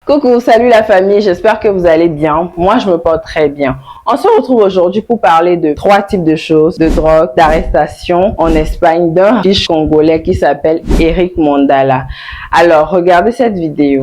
Coucou, salut la famille, j'espère que vous allez bien. Moi, je me porte très bien. On se retrouve aujourd'hui pour parler de 3 types de choses, de drogue, d'arrestation en Espagne d'un riche Congolais qui s'appelle Eric Mandala. Alors, regardez cette vidéo.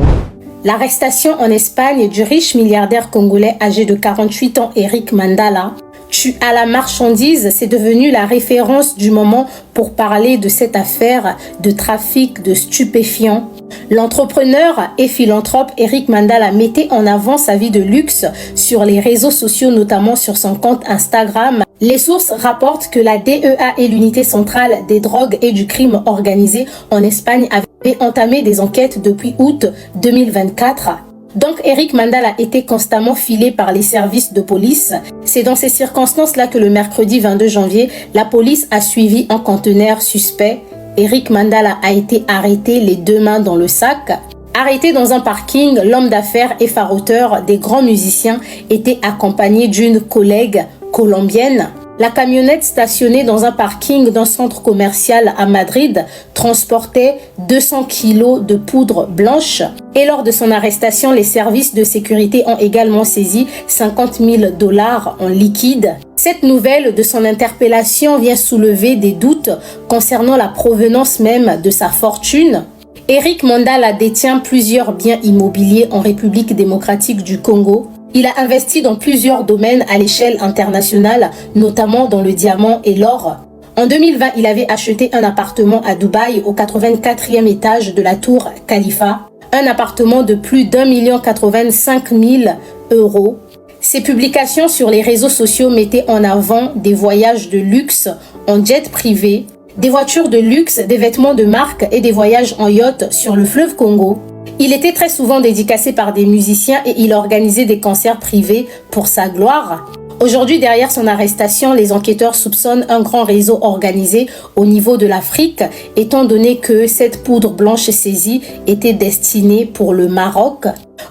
L'arrestation en Espagne du riche milliardaire congolais âgé de 48 ans Eric Mandala, tué à la marchandise, c'est devenu la référence du moment pour parler de cette affaire de trafic de stupéfiants. L'entrepreneur et philanthrope Eric Mandala mettait en avant sa vie de luxe sur les réseaux sociaux, notamment sur son compte Instagram. Les sources rapportent que la DEA et l'unité centrale des drogues et du crime organisé en Espagne avaient entamé des enquêtes depuis août 2024. Donc Eric Mandala était constamment filé par les services de police. C'est dans ces circonstances-là que le mercredi 22 janvier, la police a suivi un conteneur suspect. Eric Mandala a été arrêté les 2 mains dans le sac. Arrêté dans un parking, l'homme d'affaires et phare-auteur des grands musiciens était accompagné d'une collègue colombienne. La camionnette stationnée dans un parking d'un centre commercial à Madrid transportait 200 kilos de poudre blanche. Et lors de son arrestation, les services de sécurité ont également saisi 50 000 $ en liquide. Cette nouvelle de son interpellation vient soulever des doutes concernant la provenance même de sa fortune. Eric Mandala détient plusieurs biens immobiliers en République démocratique du Congo. Il a investi dans plusieurs domaines à l'échelle internationale, notamment dans le diamant et l'or. En 2020, il avait acheté un appartement à Dubaï au 84e étage de la tour Khalifa, un appartement de plus d'1,085 million €. Ses publications sur les réseaux sociaux mettaient en avant des voyages de luxe en jet privé, des voitures de luxe, des vêtements de marque et des voyages en yacht sur le fleuve Congo. Il était très souvent dédicacé par des musiciens et il organisait des concerts privés pour sa gloire. Aujourd'hui, derrière son arrestation, les enquêteurs soupçonnent un grand réseau organisé au niveau de l'Afrique, étant donné que cette poudre blanche saisie était destinée pour le Maroc.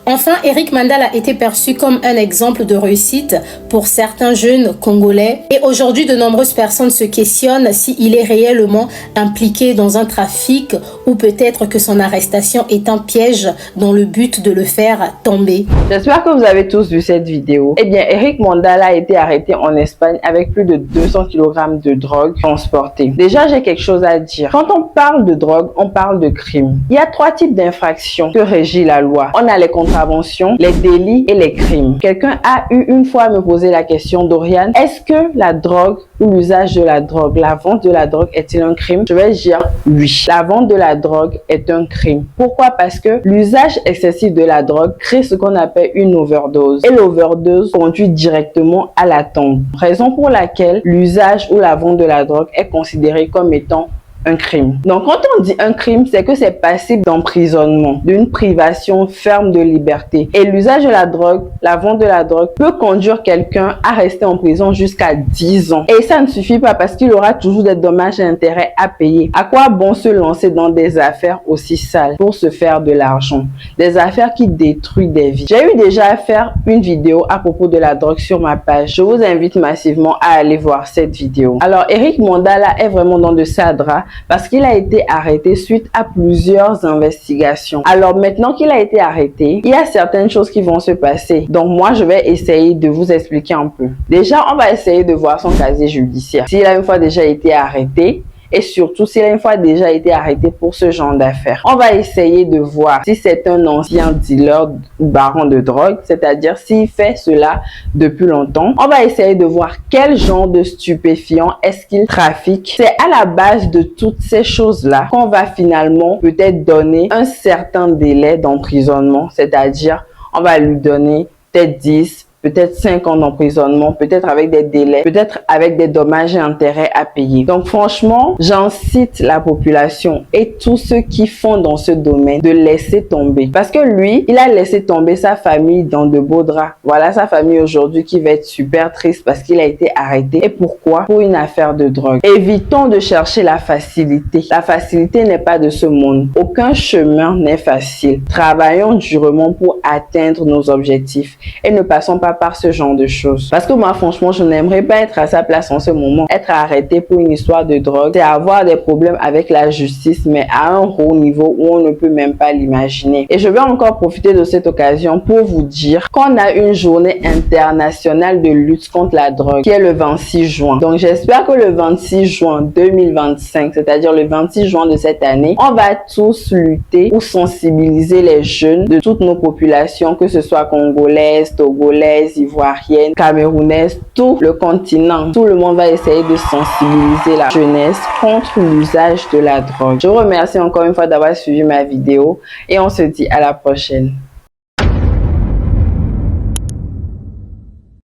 Enfin, Eric Mandala était perçu comme un exemple de réussite pour certains jeunes Congolais. Et aujourd'hui, de nombreuses personnes se questionnent s'il est réellement impliqué dans un trafic ou peut-être que son arrestation est un piège dans le but de le faire tomber. J'espère que vous avez tous vu cette vidéo. Eh bien, Eric Mandala a été arrêté en Espagne avec plus de 200 kg de drogue transportée. Déjà, j'ai quelque chose à dire. Quand on parle de drogue, on parle de crime. Il y a 3 types d'infractions que régit la loi. On a les contraventions, les délits et les crimes. Quelqu'un a eu une fois à me poser la question, Doriane, est-ce que la drogue ou l'usage de la drogue, la vente de la drogue est-il un crime? Je vais dire oui. La vente de la drogue est un crime. Pourquoi? Parce que l'usage excessif de la drogue crée ce qu'on appelle une overdose. Et l'overdose conduit directement à la tombe. Raison pour laquelle l'usage ou la vente de la drogue est considéré comme étant un crime. Donc, quand on dit un crime, c'est que c'est passible d'emprisonnement, d'une privation ferme de liberté. Et l'usage de la drogue, la vente de la drogue peut conduire quelqu'un à rester en prison jusqu'à 10 ans. Et ça ne suffit pas parce qu'il aura toujours des dommages et intérêts à payer. À quoi bon se lancer dans des affaires aussi sales pour se faire de l'argent? Des affaires qui détruisent des vies. J'ai eu déjà à faire une vidéo à propos de la drogue sur ma page. Je vous invite massivement à aller voir cette vidéo. Alors, Eric Mandala est vraiment dans de ça drap parce qu'il a été arrêté suite à plusieurs investigations. Alors maintenant qu'il a été arrêté, il y a certaines choses qui vont se passer. Donc moi, je vais essayer de vous expliquer un peu. Déjà, on va essayer de voir son casier judiciaire. S'il a une fois déjà été arrêté, et surtout s'il a une fois déjà été arrêté pour ce genre d'affaires. On va essayer de voir si c'est un ancien dealer ou baron de drogue, c'est-à-dire s'il fait cela depuis longtemps. On va essayer de voir quel genre de stupéfiants est-ce qu'il trafique. C'est à la base de toutes ces choses-là qu'on va finalement peut-être donner un certain délai d'emprisonnement, c'est-à-dire on va lui donner peut-être 10, peut-être 5 ans d'emprisonnement, peut-être avec des délais, peut-être avec des dommages et intérêts à payer. Donc franchement, j'incite la population et tous ceux qui font dans ce domaine de laisser tomber. Parce que lui, il a laissé tomber sa famille dans de beaux draps. Voilà sa famille aujourd'hui qui va être super triste parce qu'il a été arrêté. Et pourquoi? Pour une affaire de drogue. Évitons de chercher la facilité. La facilité n'est pas de ce monde. Aucun chemin n'est facile. Travaillons durement pour atteindre nos objectifs et ne passons pas pas par ce genre de choses. Parce que moi, franchement, je n'aimerais pas être à sa place en ce moment. Être arrêté pour une histoire de drogue, c'est avoir des problèmes avec la justice, mais à un haut niveau où on ne peut même pas l'imaginer. Et je vais encore profiter de cette occasion pour vous dire qu'on a une journée internationale de lutte contre la drogue qui est le 26 juin. Donc, j'espère que le 26 juin 2025, c'est-à-dire le 26 juin de cette année, on va tous lutter ou sensibiliser les jeunes de toutes nos populations, que ce soit congolaises, togolaises, ivoiriennes, camerounaises, tout le continent. Tout le monde va essayer de sensibiliser la jeunesse contre l'usage de la drogue. Je vous remercie encore une fois d'avoir suivi ma vidéo et on se dit à la prochaine.